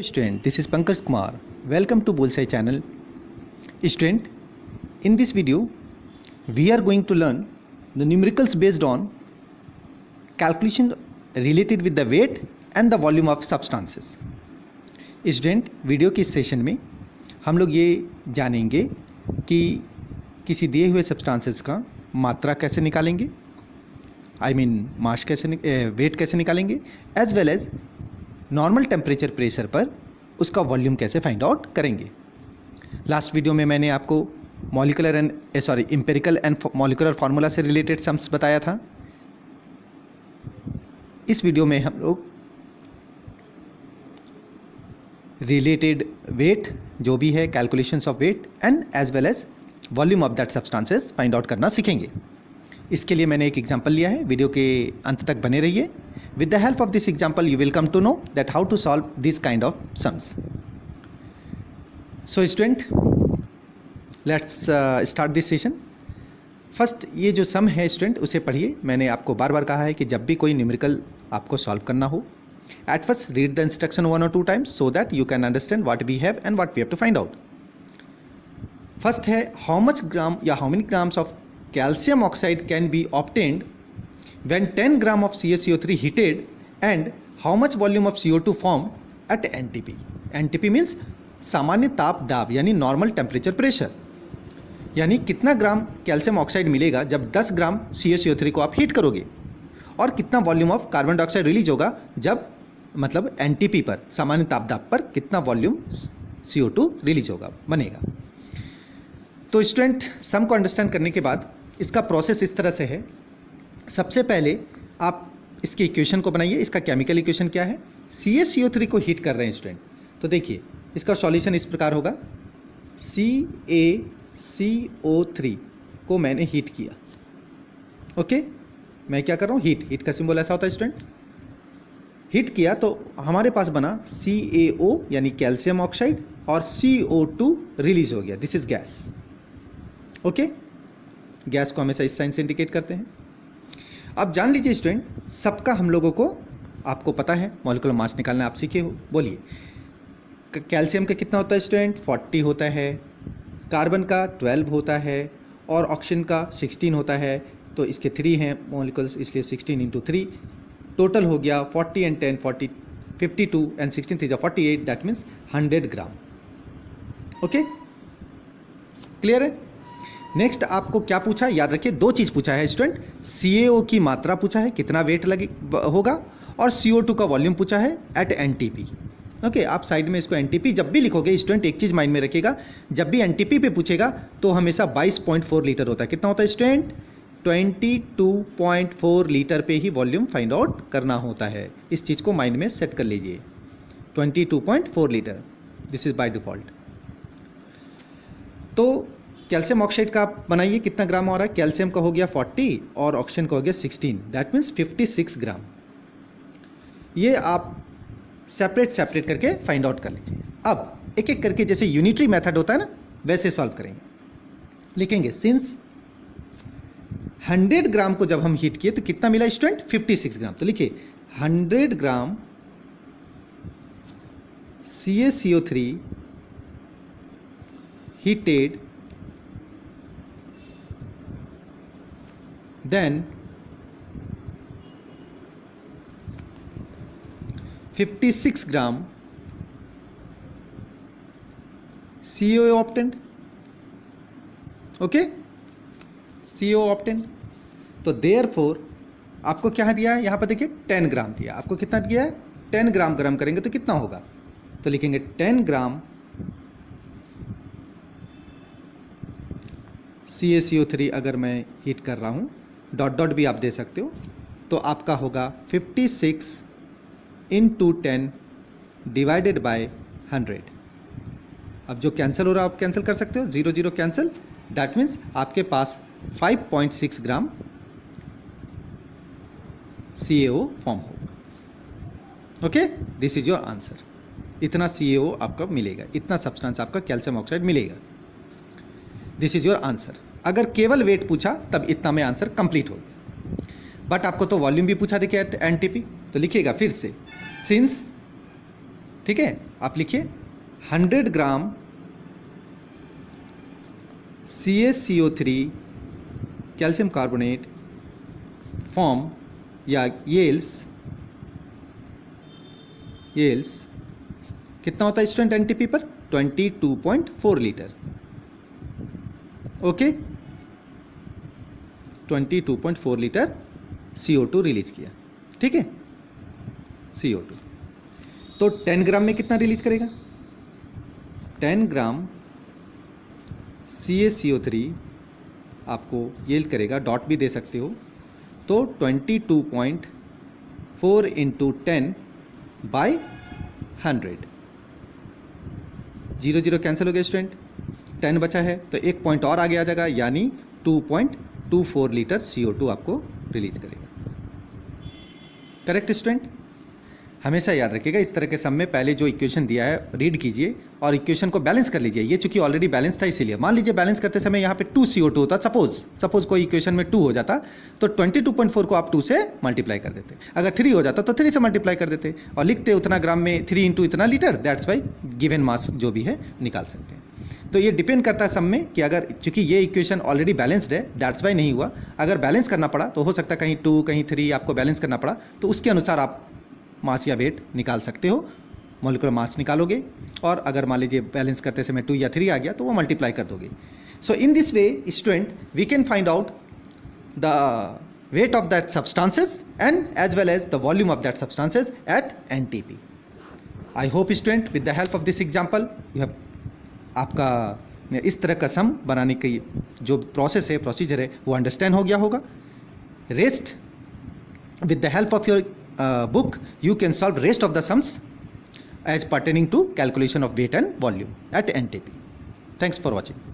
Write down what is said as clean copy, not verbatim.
student, this is Pankaj Kumar. Welcome to Bullseye channel. Student, in this video we are going to learn the numericals based on calculation related with the weight and the volume of substances. Student, video के इस session में हम लोग ये जानेंगे कि किसी दिए हुए सब्सटेंसेस का मात्रा कैसे निकालेंगे, मास कैसे वेट कैसे निकालेंगे, as well as normal temperature pressure पर उसका वॉल्यूम कैसे फाइंड आउट करेंगे. लास्ट वीडियो में मैंने आपको एम्पिरिकल एंड मॉलिकुलर फार्मूला से रिलेटेड सम्स बताया था. इस वीडियो में हम लोग रिलेटेड वेट जो भी है, calculations of weight and as well as volume of that substances find out करना सीखेंगे. इसके लिए मैंने एक एग्जांपल लिया है. वीडियो के अंत तक बने रहिए. With the help of this example, you will come to know that how to solve this kind of sums. So student, let's start this session. First, ये जो sum है student उसे पढ़िए. मैंने आपको बार बार कहा है कि जब भी कोई न्यूमेरिकल आपको solve करना हो, at first read the instruction 1 or 2 times so that you can understand what we have and what we have to find out. First है how much gram या how many grams of calcium oxide can be obtained when 10 gram of CaCO3 heated and how much volume of CO2 formed at NTP. NTP means सामान्य ताप दाब यानी normal temperature pressure. यानी कितना ग्राम calcium oxide मिलेगा जब 10 ग्राम CaCO3 को आप हीट करोगे, और कितना volume of carbon dioxide release होगा जब NTP पर सामान्य ताप दाब पर कितना वॉल्यूम CO2 रिलीज होगा बनेगा. तो स्टूडेंट, सम को अंडरस्टैंड करने के बाद इसका प्रोसेस इस तरह से है. सबसे पहले आप इसके इक्वेशन को बनाइए. इसका केमिकल इक्वेशन क्या है? CaCO3 को हीट कर रहे हैं स्टूडेंट. तो देखिए इसका सॉल्यूशन इस प्रकार होगा. CaCO3 को मैंने हीट किया. ओके, मैं क्या कर रहा हूँ? हीट का सिंबल ऐसा होता है स्टूडेंट. हीट किया तो हमारे पास बना CaO यानी कैल्शियम ऑक्साइड, और CO2 रिलीज हो गया. This is gas. Okay, gas को हमेशा इस साइन से इंडिकेट करते हैं. अब जान लीजिए स्टूडेंट, सबका हम लोगों को आपको पता है मॉलिक्यूलर मास निकालना आप सीखे हो. बोलिए कैल्शियम का कितना होता है स्टूडेंट? 40 होता है. कार्बन का 12 होता है और ऑक्सीजन का 16 होता है. तो इसके 3 हैं मॉलिक्यूल्स, इसलिए 16 इंटू 3 टोटल हो गया 40 and 10 40 52 and 16 3 48. That means 100 gram. Okay, clear है? नेक्स्ट आपको क्या पूछा? याद रखिए 2 चीज़ पूछा है स्टूडेंट. CaO की मात्रा पूछा है, कितना वेट लगे होगा, और CO2 का वॉल्यूम पूछा है एट NTP. ओके, आप साइड में इसको NTP जब भी लिखोगे स्टूडेंट, एक चीज़ माइंड में रखिएगा, जब भी NTP पे पूछेगा तो हमेशा 22.4 लीटर होता है. कितना होता है स्टूडेंट? 22.4 लीटर पे ही वॉल्यूम फाइंड आउट करना होता है. इस चीज़ को माइंड में सेट कर लीजिए. 22.4 litre, this is by default. तो कैल्शियम ऑक्साइड का आप बनाइए, कितना ग्राम हो रहा है? कैल्शियम का हो गया 40 और ऑक्सीजन का हो गया 16. दैट मीन्स 56 ग्राम. ये आप सेपरेट करके फाइंड आउट कर लीजिए. अब एक एक करके जैसे यूनिटरी मेथड होता है ना, वैसे सॉल्व करेंगे. लिखेंगे सिंस 100 ग्राम को जब हम हीट किए तो कितना मिला स्टूडेंट? 56 ग्राम. तो लिखिए 100 ग्राम CaCO3 heated, then 56 gram CaO obtained. Okay, CaO obtained. तो therefore आपको क्या दिया है यहाँ पर? देखिए 10 ग्राम दिया. आपको कितना दिया है? 10 ग्राम गर्म करेंगे तो कितना होगा? तो लिखेंगे 10 ग्राम CaCO3 अगर मैं हीट कर रहा हूँ, डॉट भी आप दे सकते हो, तो आपका होगा 56 इंटू 10 डिवाइडेड बाय 100. अब जो कैंसिल हो रहा है आप कैंसिल कर सकते हो, 0 0 कैंसिल. दैट मीन्स आपके पास 5.6 ग्राम CaO फॉर्म होगा. Okay, this is your answer. इतना CaO आपका मिलेगा, इतना सब्सटेंस आपका कैल्शियम ऑक्साइड मिलेगा. This is your answer. अगर केवल वेट पूछा तब इतना में आंसर कंप्लीट हो गया. बट आपको तो वॉल्यूम भी पूछा देखिए एट NTP. तो लिखिएगा फिर से, सिंस ठीक है, आप लिखिए 100 ग्राम CaCO3 कैल्शियम कार्बोनेट फॉर्म या येल्स कितना होता है स्टूडेंट एनटीपी पर? 22.4 litre. Okay, 22.4 litre CO2 release किया, ठीक है, CO2। तो 10 ग्राम में कितना रिलीज करेगा? 10 ग्राम CaCO3 आपको यील्ड करेगा, डॉट भी दे सकते हो, तो 22.4 इंटू 10 बाई 100, 0 0 कैंसिल हो गया स्टूडेंट, 10 बचा है तो एक पॉइंट और आगे आ जाएगा, यानी 2.24 लीटर CO2 आपको रिलीज करेगा। Correct student? हमेशा याद रखिएगा, इस तरह के सम में पहले जो इक्वेशन दिया है रीड कीजिए और इक्वेशन को बैलेंस कर लीजिए। ये चूंकि ऑलरेडी बैलेंस था इसीलिए, मान लीजिए बैलेंस करते समय यहाँ पे 2 CO2 होता, सपोज कोई इक्वेशन में 2 हो जाता तो 22.4 को आप 2 से मल्टीप्लाई कर देते, अगर 3 हो जाता तो 3 से मल्टीप्लाई कर देते और लिखते उतना ग्राम में 3 इंटू इतना litre, that's why given mass जो भी है निकाल सकते हैं। तो ये डिपेंड करता है सम में कि अगर चूंकि ये इक्वेशन ऑलरेडी बैलेंस्ड है दैट्स वाई नहीं हुआ, अगर बैलेंस करना पड़ा तो हो सकता है कहीं 2 कहीं 3 आपको बैलेंस करना पड़ा, तो उसके अनुसार आप मास या वेट निकाल सकते हो, मॉलिक्यूलर मास निकालोगे, और अगर मान लीजिए बैलेंस करते समय 2 या 3 आ गया तो वो मल्टीप्लाई कर दोगे। So in this way student we can find out the weight of that substances and as well as the volume of that substances at NTP. I hope student with the help of this example you have, आपका इस तरह का सम बनाने की जो process है, procedure है, वो अंडरस्टैंड हो गया होगा। Rest with the help of your book you can solve rest of the sums as pertaining to calculation of weight and volume at NTP. Thanks for watching.